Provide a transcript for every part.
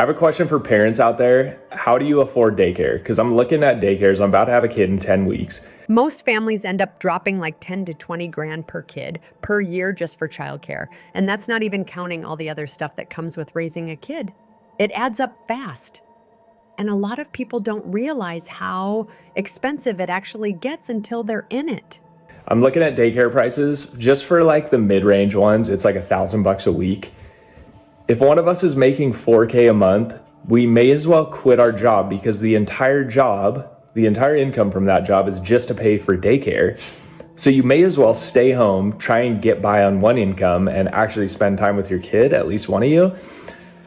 I have a question for parents out there. How do you afford daycare? Because I'm looking at daycares. I'm about to have a kid in 10 weeks. Most families end up dropping like 10 to 20 grand per kid per year just for childcare. And that's not even counting all the other stuff that comes with raising a kid. It adds up fast. And a lot of people don't realize how expensive it actually gets until they're in it. I'm looking at daycare prices just for like the mid-range ones. It's like $1,000 a week. If one of us is making $4K a month, we may as well quit our job because the entire income from that job is just to pay for daycare. So you may as well stay home, try and get by on one income and actually spend time with your kid, at least one of you.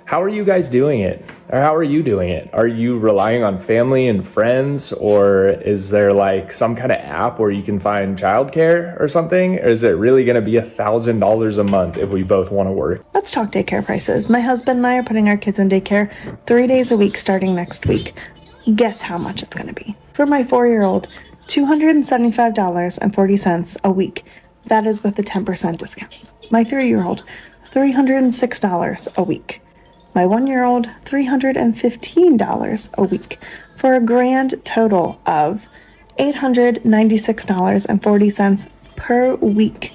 How are you guys doing it? Or how are you doing it? Are you relying on family and friends? Or is there like some kind of app where you can find childcare or something? Or is it really gonna be $1,000 a month if we both wanna work? Let's talk daycare prices. My husband and I are putting our kids in daycare 3 days a week starting next week. Guess how much it's gonna be. For my 4-year-old, $275.40 a week. That is with a 10% discount. My 3-year-old, $306 a week. My 1-year-old, $315 a week, for a grand total of $896.40 per week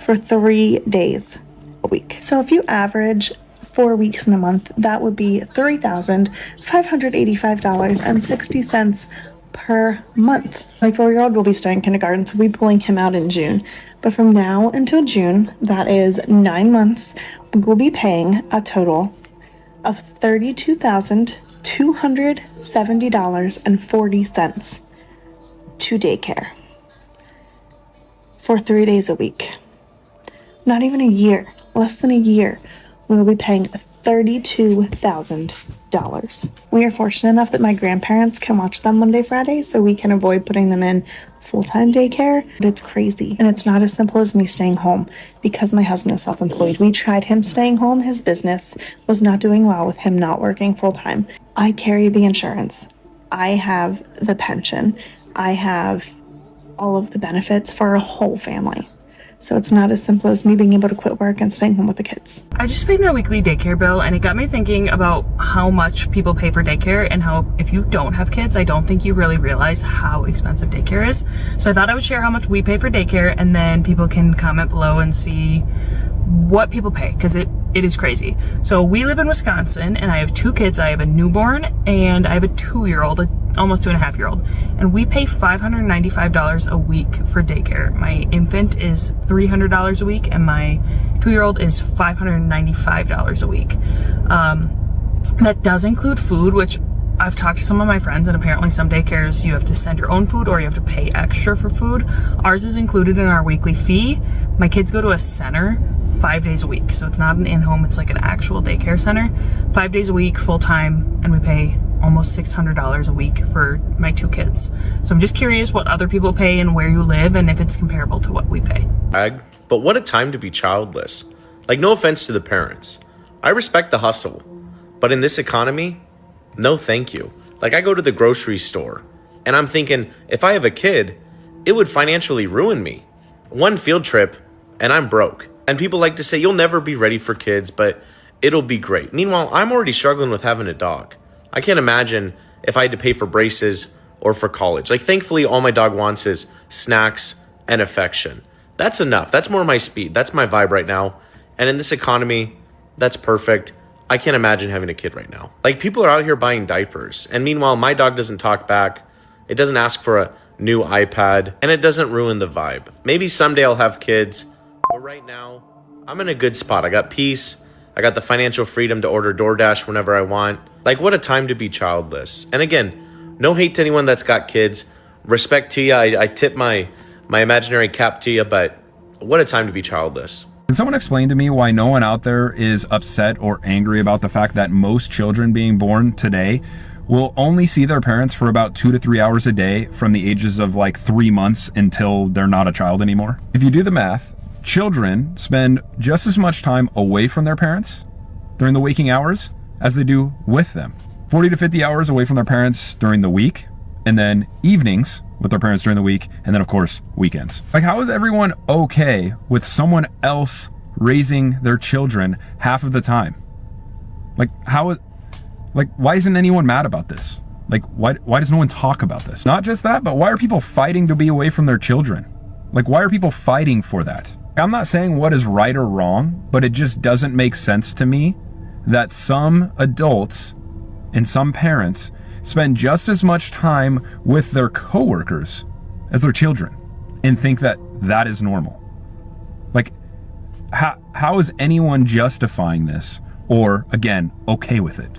for 3 days a week. So if you average 4 weeks in a month, that would be $3,585.60 per month. My 4-year-old will be starting kindergarten, so we'll be pulling him out in June. But from now until June, that is 9 months, we will be paying a total of $32,270.40 to daycare for 3 days a week. Not even a year, less than a year, we will be paying $32,000. We are fortunate enough that my grandparents can watch them Monday, Friday, so we can avoid putting them in full-time daycare. But it's crazy, and it's not as simple as me staying home because my husband is self-employed. We tried him staying home. His business was not doing well with him not working full-time. I carry the insurance. I have the pension. I have all of the benefits for a whole family. So it's not as simple as me being able to quit work and staying home with the kids. I just paid my weekly daycare bill, and it got me thinking about how much people pay for daycare and how if you don't have kids, I don't think you really realize how expensive daycare is. So I thought I would share how much we pay for daycare, and then people can comment below and see what people pay, because it is crazy. So we live in Wisconsin, and I have 2 kids. I have a newborn and I have a 2-year-old, almost 2.5-year-old, and we pay $595 a week for daycare. My infant is $300 a week, and my 2-year-old is $595 a week. That does include food, which I've talked to some of my friends, and apparently some daycares you have to send your own food or you have to pay extra for food. Ours is included in our weekly fee. My kids go to a center 5 days a week, so it's not an in-home, it's like an actual daycare center. 5 days a week, full-time, and we pay almost $600 a week for my 2 kids. So I'm just curious what other people pay and where you live and if it's comparable to what we pay. But what a time to be childless. Like, no offense to the parents. I respect the hustle, but in this economy, no thank you. Like, I go to the grocery store and I'm thinking, if I have a kid, it would financially ruin me. One field trip and I'm broke. And people like to say, you'll never be ready for kids, but it'll be great. Meanwhile, I'm already struggling with having a dog. I can't imagine if I had to pay for braces or for college. Like, thankfully, all my dog wants is snacks and affection. That's enough. That's more my speed. That's my vibe right now. And in this economy, that's perfect. I can't imagine having a kid right now. Like, people are out here buying diapers. And meanwhile, my dog doesn't talk back. It doesn't ask for a new iPad. And it doesn't ruin the vibe. Maybe someday I'll have kids. But right now, I'm in a good spot. I got peace. I got the financial freedom to order DoorDash whenever I want. Like, what a time to be childless. And again, no hate to anyone that's got kids. Respect to you. I tip my imaginary cap to you, but what a time to be childless. Can someone explain to me why no one out there is upset or angry about the fact that most children being born today will only see their parents for about 2 to 3 hours a day from the ages of like 3 months until they're not a child anymore? If you do the math, children spend just as much time away from their parents during the waking hours as they do with them. 40 to 50 hours away from their parents during the week, and then evenings with their parents during the week, and then of course weekends. Like, how is everyone okay with someone else raising their children half of the time? Like, how Like, why isn't anyone mad about this? Like, why does no one talk about this? Not just that, but why are people fighting to be away from their children? Like, why are people fighting for that? I'm not saying what is right or wrong, but it just doesn't make sense to me that some adults and some parents spend just as much time with their coworkers as their children and think that that is normal. Like, how is anyone justifying this or, again, okay with it?